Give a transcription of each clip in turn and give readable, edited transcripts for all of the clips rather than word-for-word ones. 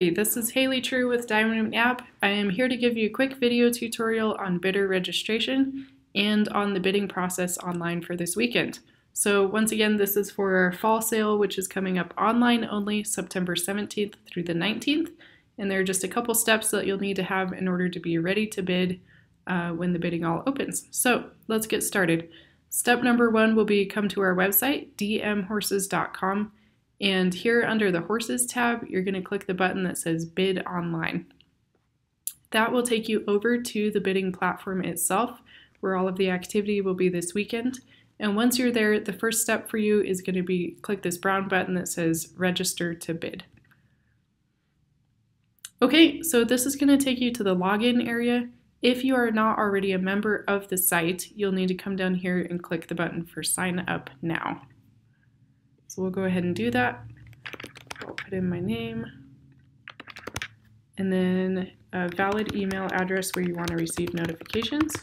Hey, this is Haley True with Diamond McNabb. I am here to give you a quick video tutorial on bidder registration and on the bidding process online for this weekend. So once again, this is for our fall sale, which is coming up online only September 17th through the 19th. And there are just a couple steps that you'll need to have in order to be ready to bid when the bidding all opens. So let's get started. Step number one will be come to our website, dmhorses.com. And here under the Horses tab, you're going to click the button that says Bid Online. That will take you over to the bidding platform itself, where all of the activity will be this weekend. And once you're there, the first step for you is going to be click this brown button that says Register to Bid. Okay, so this is going to take you to the login area. If you are not already a member of the site, you'll need to come down here and click the button for Sign Up Now. So we'll go ahead and do that. I'll put in my name and then a valid email address where you want to receive notifications.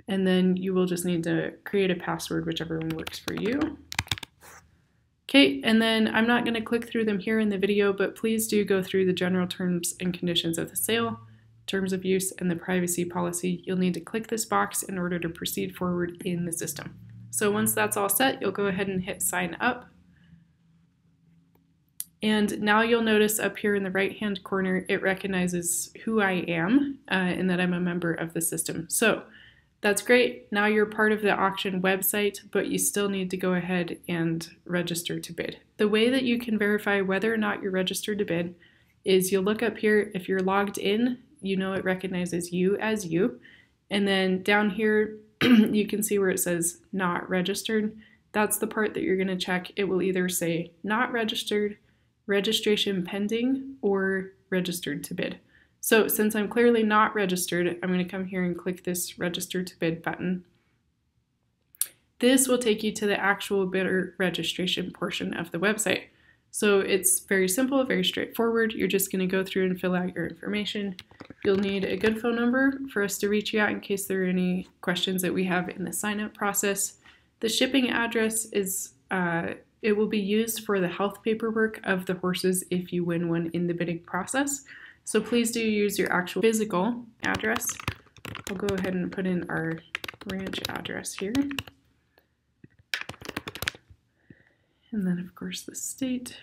And then you will just need to create a password, whichever one works for you. Okay, and then I'm not going to click through them here in the video, but please do go through the general terms and conditions of the sale, terms of use, and the privacy policy. You'll need to click this box in order to proceed forward in the system. So once that's all set, you'll go ahead and hit sign up. And now you'll notice up here in the right-hand corner, it recognizes who I am and that I'm a member of the system. So that's great. Now you're part of the auction website, but you still need to go ahead and register to bid. The way that you can verify whether or not you're registered to bid is you'll look up here. If you're logged in, you know it recognizes you as you. And then down here, you can see where it says not registered. That's the part that you're going to check. It will either say not registered, registration pending, or registered to bid. So since I'm clearly not registered, I'm going to come here and click this register to bid button. This will take you to the actual bidder registration portion of the website. So it's very simple, very straightforward. You're just going to go through and fill out your information. You'll need a good phone number for us to reach you out in case there are any questions that we have in the sign-up process. The shipping address is, it will be used for the health paperwork of the horses if you win one in the bidding process. So please do use your actual physical address. I'll go ahead and put in our ranch address here. And then of course the state.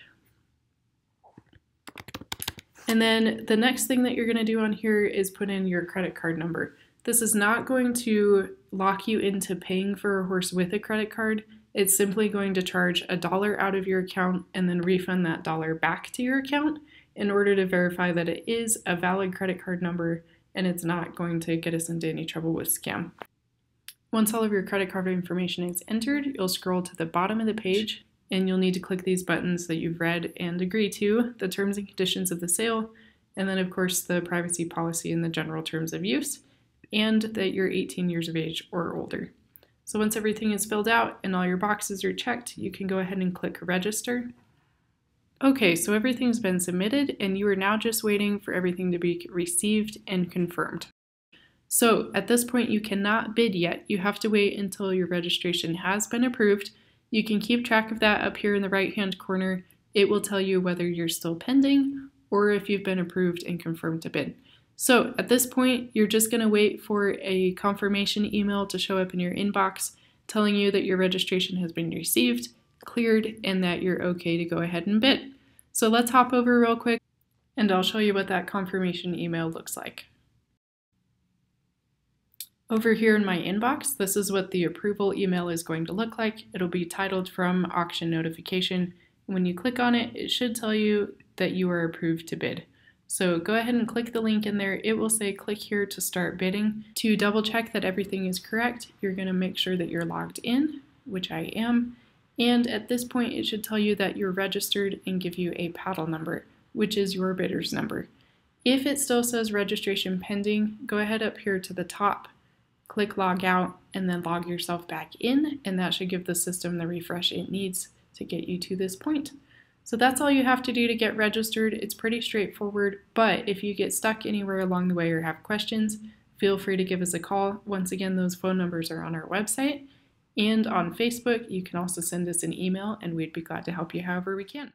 And then the next thing that you're going to do on here is put in your credit card number. This is not going to lock you into paying for a horse with a credit card. It's simply going to charge $1 out of your account and then refund that dollar back to your account in order to verify that it is a valid credit card number and it's not going to get us into any trouble with scam. Once all of your credit card information is entered, you'll scroll to the bottom of the page and you'll need to click these buttons that you've read and agree to, the terms and conditions of the sale, and then of course the privacy policy and the general terms of use, and that you're 18 years of age or older. So once everything is filled out and all your boxes are checked, you can go ahead and click register. Okay, so everything's been submitted and you are now just waiting for everything to be received and confirmed. So at this point you cannot bid yet. You have to wait until your registration has been approved. You can keep track of that up here in the right-hand corner. It will tell you whether you're still pending or if you've been approved and confirmed to bid. So at this point, you're just going to wait for a confirmation email to show up in your inbox telling you that your registration has been received, cleared, and that you're okay to go ahead and bid. So let's hop over real quick and I'll show you what that confirmation email looks like. Over here in my inbox, this is what the approval email is going to look like. It'll be titled From Auction Notification. When you click on it, it should tell you that you are approved to bid. So go ahead and click the link in there. It will say click here to start bidding. To double check that everything is correct, you're going to make sure that you're logged in, which I am. And at this point, it should tell you that you're registered and give you a paddle number, which is your bidder's number. If it still says registration pending, go ahead up here to the top, click log out, and then log yourself back in, and that should give the system the refresh it needs to get you to this point. So that's all you have to do to get registered. It's pretty straightforward, but if you get stuck anywhere along the way or have questions, feel free to give us a call. Once again, those phone numbers are on our website and on Facebook. You can also send us an email and we'd be glad to help you however we can.